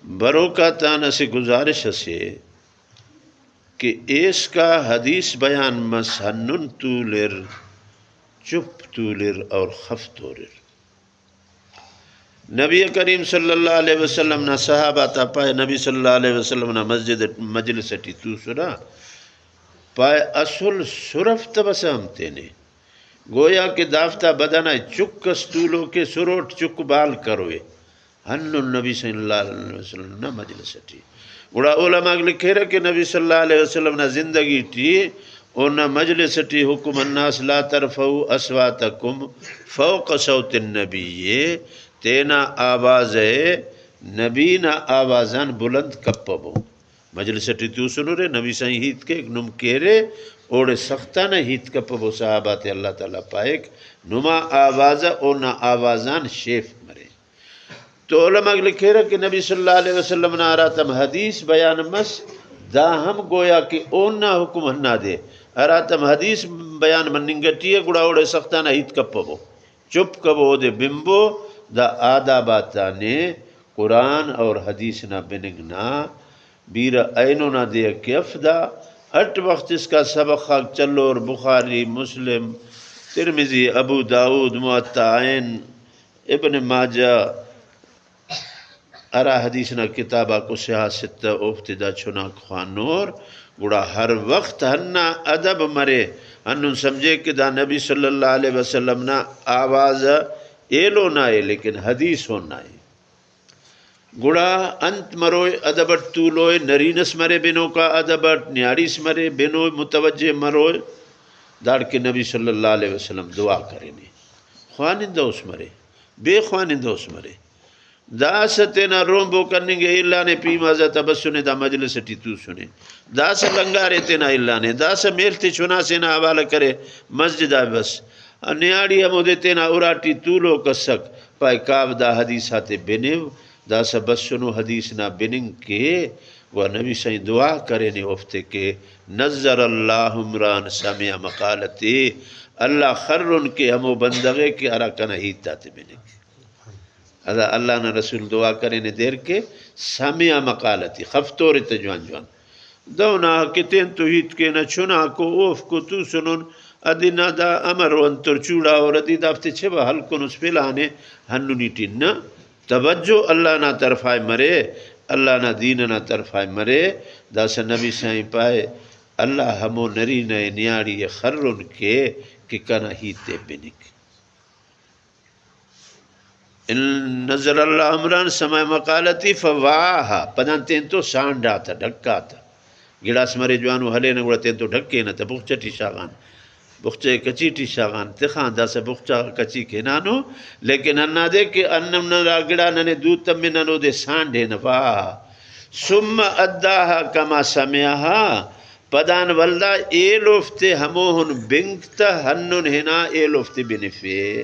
برو کا تانا سے گزارش سے کہ اس کا حدیث بیان مس ہنن تولر چپ تولر اور خف تولر نبی کریم صلی اللہ علیہ وسلم نا صحابہ تا پائے نبی صلی اللہ علیہ وسلم نا مسجد مجلس ٹی تو سنا پائے اصل صرف تبسم تینے گویا کہ دافتہ بدنہ چک استولو کے سروٹ چک بال کروے ہنو نبی صلی اللہ علیہ وسلم نا مجلس ٹی گوڑا علماء لکھے رہا کہ نبی صلی اللہ علیہ وسلم نا زندگی ٹی اور مجلس ٹی حکم الناس لا ترفعوا اصواتکم فوق صوت النبی تینا آواز ہے نبی نا آوازان بلند کپبو مجلس ٹی تو سنو رے نبی صحیح ہیت کے ایک نم کہرے اوڑے سختانہ ہیت کپبو صحابات اللہ تعالیٰ پائک نما آوازہ اونا آوازان شیف مرے تو علماء لکھے رہا کہ نبی صلی اللہ علیہ وسلم نا آراتم حدیث بیان مس دا ہم گویا کہ اونا حکم ہننا دے آراتم حدیث بیان مننگٹی ہے گڑا اوڑے سختانہ ہیت کپبو چپ کبو دے بمبو دا آداباتا نے قرآن اور حدیث نہ بنگنا بیرا اینو نہ دے کیف دا اٹ وقت اس کا سبق خاک چلو اور بخاری مسلم ترمذی ابو داود معطا عین ابن ماجہ ارا حدیث نہ کتابہ کو سیاست افتدا چھناک خوانور گڑا ہر وقت ہننا ادب مرے ہنن سمجھے کہ دا نبی صلی اللہ علیہ وسلم نا آواز ایلو نہ ہے لیکن حدیث ہونا ہے گڑا انت مروئے ادبت طولوئے نرینس مرے بنو کا ادبت نیاریس مرے بنو متوجہ مروئے داڑ کے نبی صلی اللہ علیہ وسلم دعا کرنے خوانندہ اس مرے بے خوانندہ اس مرے دا ستینا رومبو کرنے گے اللہ نے پی مازہ تبس سنے دا مجلس ٹی تو سنے دا سا لنگارے تینا اللہ نے دا سا میلتے چنا سینا حوالہ کرے مسجد آئے بس نیاڑی ہمو دے تینا اراٹی طولو کسک پائے کاف دا حدیثات بنیو دا سا بس سنو حدیث نا بننگ کے وہ نبی صحیح دعا کرے نے افتے کے نظر اللہ عمران سامع مقالتی اللہ خرن کے ہمو بندغے کے اراکنا ہیتات بننگ اللہ نا رسول دعا کرے نے دیر کے سامع مقالتی خفتور تجوان جوان دونا کتین تو ہیت کے نہ چنا کو اوف کو تو سنن ادینا دا امر وانتر چوڑا اور ادی دافتے چھبا حلکن اس پلانے ہنو نیٹین نا توجہ اللہ نا طرفائے مرے اللہ نا دین نا طرفائے مرے دا سا نبی سائیں پائے اللہ ہمو نری نئے نیاڑی خرن کے کہ کنا ہیتے بنک ان نظر اللہ عمران سمائے مقالتی فواہا پدان تین تو سانڈا تھا ڈھکا تھا گلاس مرے جوانو حلے نگوڑا تین تو ڈھکے نہ تھا بخچہ ٹی شاغان بخچہ کچی ٹی شاغان تخان دا سا بخچہ کچی کے نانو لیکن انہ دے کہ انم نہ گڑا ننے دود تم میں ننو دے سانڈے نفاہا سم اداہا کما سمیہا پدان والدہ اے لفتے ہموہن بنکتا ہنن ہنا اے لفتے بنفے